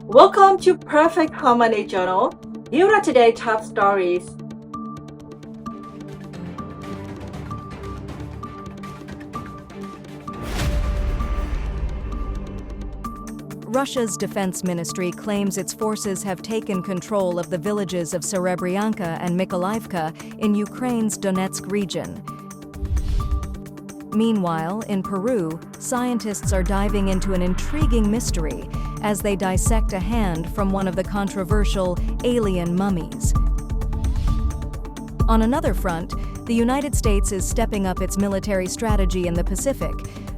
Welcome to Perfect Harmony Journal. Here are today's top stories. Russia's defense ministry claims its forces have taken control of the villages of Serebryanka and Mykolaiivka in Ukraine's Donetsk region. Meanwhile, in Peru, scientists are diving into an intriguing mystery as they dissect a hand from one of the controversial alien mummies. On another front, the United States is stepping up its military strategy in the Pacific,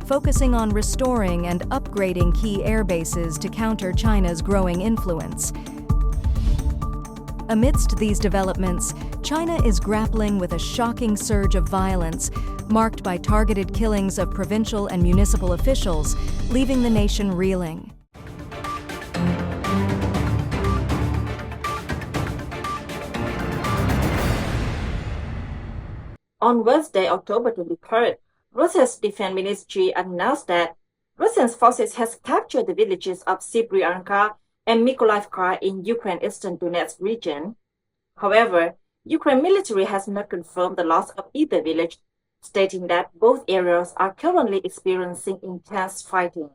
focusing on restoring and upgrading key air bases to counter China's growing influence. Amidst these developments, China is grappling with a shocking surge of violence, marked by targeted killings of provincial and municipal officials, leaving the nation reeling. On Wednesday, October 23rd, Russia's defense ministry announced that Russian forces has captured the villages of Serebryanka and Mykolaiivka in Ukraine's eastern Donetsk region. However, Ukraine military has not confirmed the loss of either village, stating that both areas are currently experiencing intense fighting.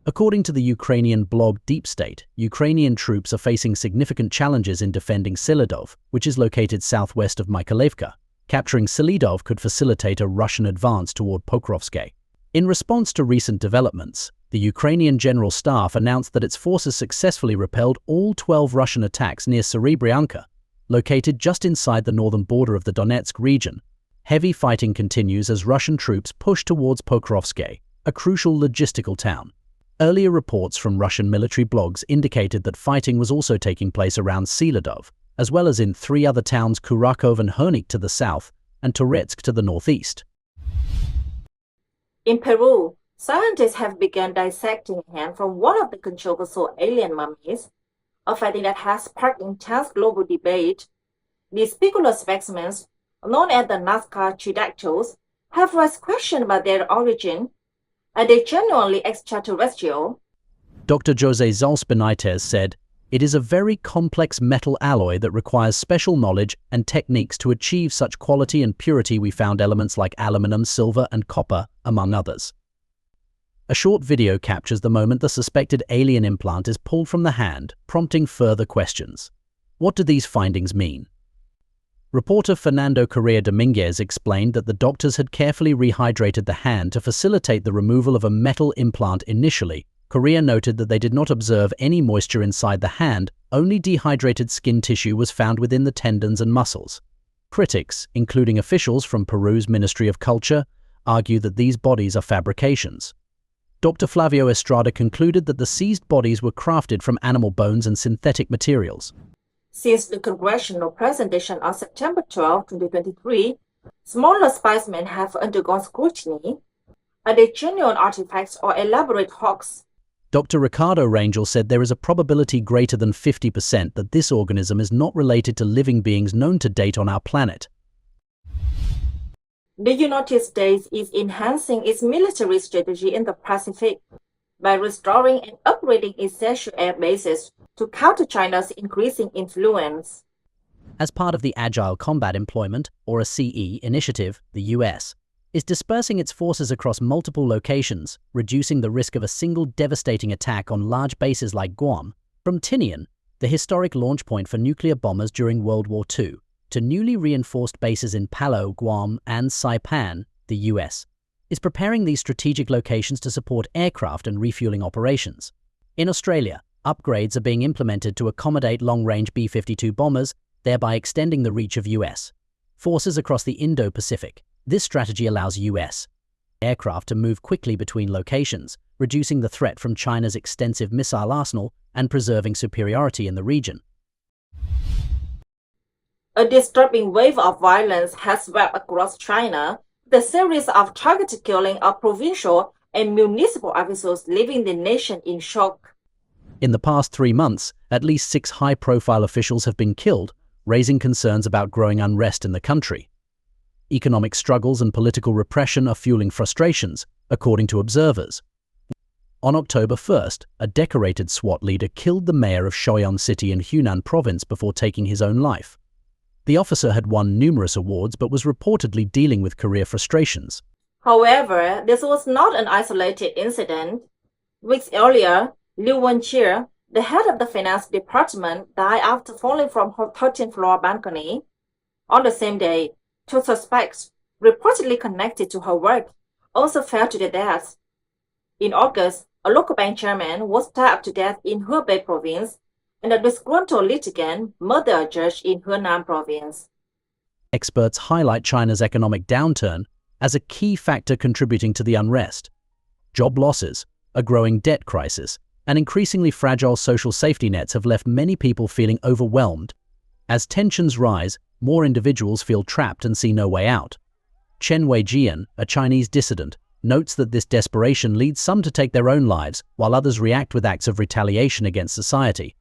According to the Ukrainian blog Deep State, Ukrainian troops are facing significant challenges in defending Selidov, which is located southwest of Mykolaiivka. Capturing Selidov could facilitate a Russian advance toward Pokrovsk. In response to recent developments, the Ukrainian General Staff announced that its forces successfully repelled all 12 Russian attacks near Serebryanka, located just inside the northern border of the Donetsk region. Heavy fighting continues as Russian troops push towards Pokrovsk, a crucial logistical town. Earlier reports from Russian military blogs indicated that fighting was also taking place around Selidov, as well as in three other towns, Kurakov and Hernik to the south, and Toretsk to the northeast. In Peru, scientists have begun dissecting a hand from one of the controversial alien mummies, a finding that has sparked intense global debate. These specular specimens, known as the Nazca pterodactyls, have raised questions about their origin. Are they genuinely extraterrestrial? Dr. Jose Zalz Benitez said, "It is a very complex metal alloy that requires special knowledge and techniques to achieve such quality and purity. We found elements like aluminum, silver, and copper, among others." A short video captures the moment the suspected alien implant is pulled from the hand, prompting further questions. What do these findings mean? Reporter Fernando Correa Dominguez explained that the doctors had carefully rehydrated the hand to facilitate the removal of a metal implant initially. Correa noted that they did not observe any moisture inside the hand, only dehydrated skin tissue was found within the tendons and muscles. Critics, including officials from Peru's Ministry of Culture, argue that these bodies are fabrications. Dr. Flavio Estrada concluded that the seized bodies were crafted from animal bones and synthetic materials. Since the congressional presentation on September 12, 2023, smaller specimens have undergone scrutiny. Are they genuine artifacts or elaborate hoax? Dr. Ricardo Rangel said there is a probability greater than 50% that this organism is not related to living beings known to date on our planet. The United States is enhancing its military strategy in the Pacific by restoring and upgrading essential air bases to counter China's increasing influence. As part of the Agile Combat Employment, or a CE, initiative, the U.S. is dispersing its forces across multiple locations, reducing the risk of a single devastating attack on large bases like Guam, from Tinian, the historic launch point for nuclear bombers during World War II, to newly reinforced bases in Palau, Guam, and Saipan, the U.S. is preparing these strategic locations to support aircraft and refueling operations. In Australia, upgrades are being implemented to accommodate long-range B-52 bombers, thereby extending the reach of U.S. forces across the Indo-Pacific. This strategy allows U.S. aircraft to move quickly between locations, reducing the threat from China's extensive missile arsenal and preserving superiority in the region. A disturbing wave of violence has swept across China, with a series of targeted killings of provincial and municipal officials, leaving the nation in shock. In the past 3 months, at least 6 high-profile officials have been killed, raising concerns about growing unrest in the country. Economic struggles and political repression are fueling frustrations, according to observers. On October 1st, a decorated SWAT leader killed the mayor of Shoyan City in Hunan province before taking his own life. The officer had won numerous awards but was reportedly dealing with career frustrations. However, this was not an isolated incident. Weeks earlier, Liu Wenqi, the head of the finance department, died after falling from her 13th floor balcony. On the same day, 2 suspects, reportedly connected to her work, also fell to their deaths. In August, a local bank chairman was stabbed to death in Hebei province, and a disgruntled litigant murdered a judge in Henan province. Experts highlight China's economic downturn as a key factor contributing to the unrest. Job losses, a growing debt crisis, and increasingly fragile social safety nets have left many people feeling overwhelmed. As tensions rise, more individuals feel trapped and see no way out. Chen Weijian, a Chinese dissident, notes that this desperation leads some to take their own lives, while others react with acts of retaliation against society.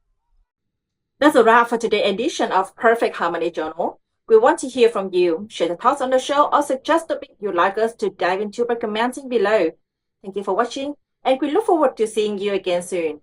That's a wrap for today's edition of Perfect Harmony Journal. We want to hear from you. Share your thoughts on the show or suggest a topic you'd like us to dive into by commenting below. Thank you for watching, and we look forward to seeing you again soon.